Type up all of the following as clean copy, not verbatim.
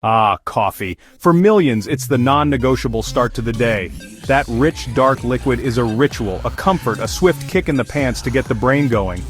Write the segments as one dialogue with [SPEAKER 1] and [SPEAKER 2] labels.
[SPEAKER 1] Ah, coffee. For millions, it's the non-negotiable start to the day. That rich, dark liquid is a ritual, a comfort, a swift kick in the pants to get the brain going.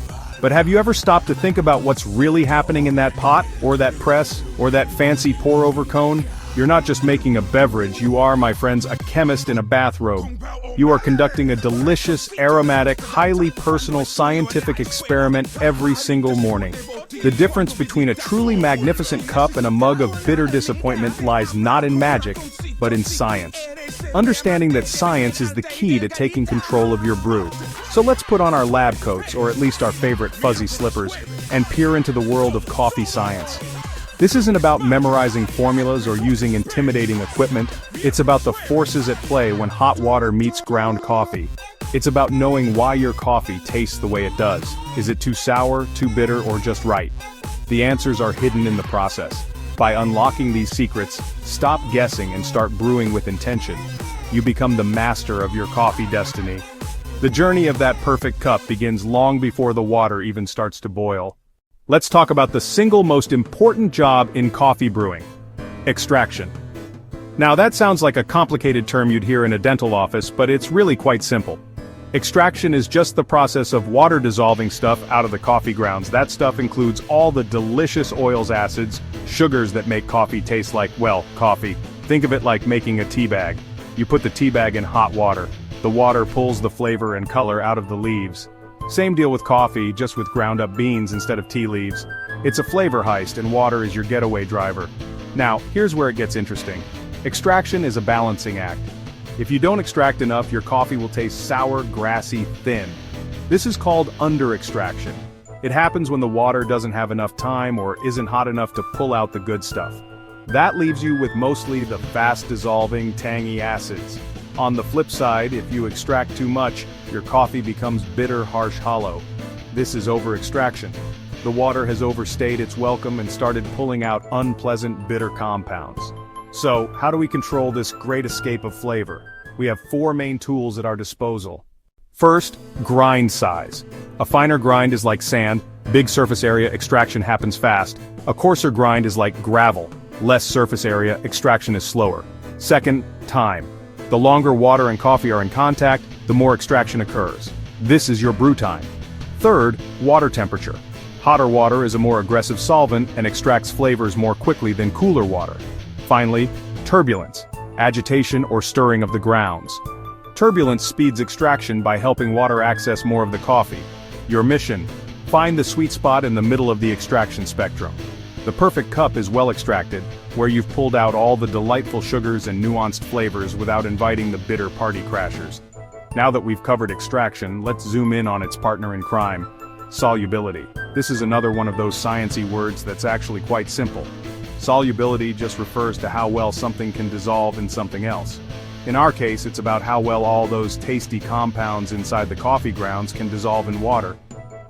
[SPEAKER 1] But have you ever stopped to think about what's really happening in that pot, or that press, or that fancy pour-over cone? You're not just making a beverage, you are, my friends, a chemist in a bathrobe. You are conducting a delicious, aromatic, highly personal scientific experiment every single morning. The difference between a truly magnificent cup and a mug of bitter disappointment lies not in magic, but in science. Understanding that science is the key to taking control of your brew. So let's put on our lab coats, or at least our favorite fuzzy slippers, and peer into the world of coffee science. This isn't about memorizing formulas or using intimidating equipment, it's about the forces at play when hot water meets ground coffee. It's about knowing why your coffee tastes the way it does. Is it too sour, too bitter, or just right? The answers are hidden in the process. By unlocking these secrets, stop guessing and start brewing with intention. You become the master of your coffee destiny. The journey of that perfect cup begins long before the water even starts to boil. Let's talk about the single most important job in coffee brewing: extraction. Now that sounds like a complicated term you'd hear in a dental office, but it's really quite simple. Extraction is just the process of water dissolving stuff out of the coffee grounds. That stuff includes all the delicious oils, acids, sugars that make coffee taste like, well, coffee. Think of it like making a tea bag. You put the tea bag in hot water. The water pulls the flavor and color out of the leaves. Same deal with coffee, just with ground up beans instead of tea leaves. It's a flavor heist, and water is your getaway driver. Now, here's where it gets interesting. Extraction is a balancing act. If you don't extract enough, your coffee will taste sour, grassy, thin. This is called under-extraction. It happens when the water doesn't have enough time or isn't hot enough to pull out the good stuff. That leaves you with mostly the fast-dissolving, tangy acids. On the flip side, if you extract too much, your coffee becomes bitter, harsh, hollow. This is over-extraction. The water has overstayed its welcome and started pulling out unpleasant, bitter compounds. So, how do we control this great escape of flavor? We have 4 main tools at our disposal. First, grind size. A finer grind is like sand, big surface area, extraction happens fast. A coarser grind is like gravel, less surface area, extraction is slower. Second, time. The longer water and coffee are in contact, the more extraction occurs. This is your brew time. Third, water temperature. Hotter water is a more aggressive solvent and extracts flavors more quickly than cooler water. Finally, turbulence, agitation or stirring of the grounds. Turbulence speeds extraction by helping water access more of the coffee. Your mission: find the sweet spot in the middle of the extraction spectrum. The perfect cup is well extracted, where you've pulled out all the delightful sugars and nuanced flavors without inviting the bitter party crashers. Now that we've covered extraction, let's zoom in on its partner in crime: solubility. This is another one of those sciencey words that's actually quite simple. Solubility just refers to how well something can dissolve in something else. In our case, it's about how well all those tasty compounds inside the coffee grounds can dissolve in water.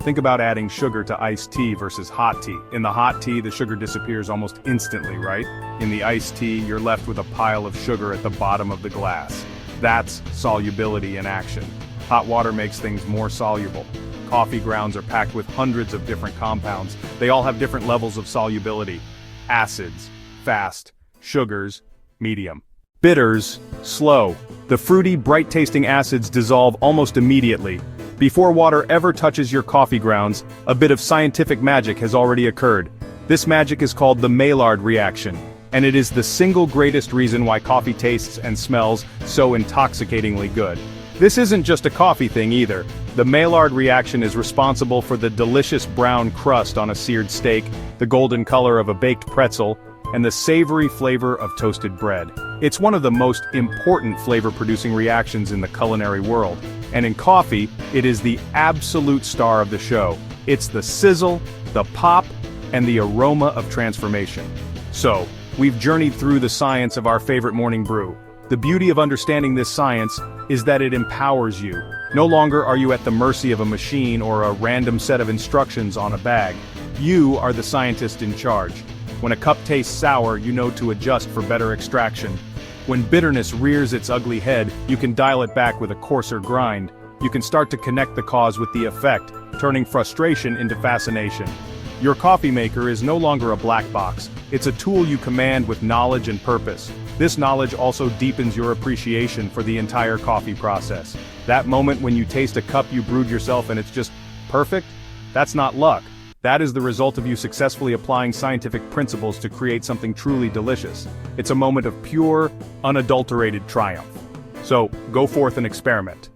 [SPEAKER 1] Think about adding sugar to iced tea versus hot tea. In the hot tea, the sugar disappears almost instantly, right? In the iced tea, you're left with a pile of sugar at the bottom of the glass. That's solubility in action. Hot water makes things more soluble. Coffee grounds are packed with hundreds of different compounds. They all have different levels of solubility. Acids, fast; sugars, medium; bitters, slow. The fruity, bright-tasting acids dissolve almost immediately. Before water ever touches your coffee grounds, a bit of scientific magic has already occurred. This magic is called the Mallard reaction, and it is the single greatest reason why coffee tastes and smells so intoxicatingly good. This isn't just a coffee thing either. The Mallard reaction is responsible for the delicious brown crust on a seared steak, the golden color of a baked pretzel, and the savory flavor of toasted bread. It's one of the most important flavor-producing reactions in the culinary world, and in coffee, it is the absolute star of the show. It's the sizzle, the pop, and the aroma of transformation. So, we've journeyed through the science of our favorite morning brew. The beauty of understanding this science is that it empowers you. No longer are you at the mercy of a machine or a random set of instructions on a bag. You are the scientist in charge. When a cup tastes sour, you know to adjust for better extraction. When bitterness rears its ugly head, you can dial it back with a coarser grind. You can start to connect the cause with the effect, turning frustration into fascination. Your coffee maker is no longer a black box, It's a tool you command with knowledge and purpose. This knowledge also deepens your appreciation for the entire coffee process. That moment when you taste a cup you brewed yourself and it's just perfect? That's not luck. That is the result of you successfully applying scientific principles to create something truly delicious. It's a moment of pure, unadulterated triumph. So, go forth and experiment.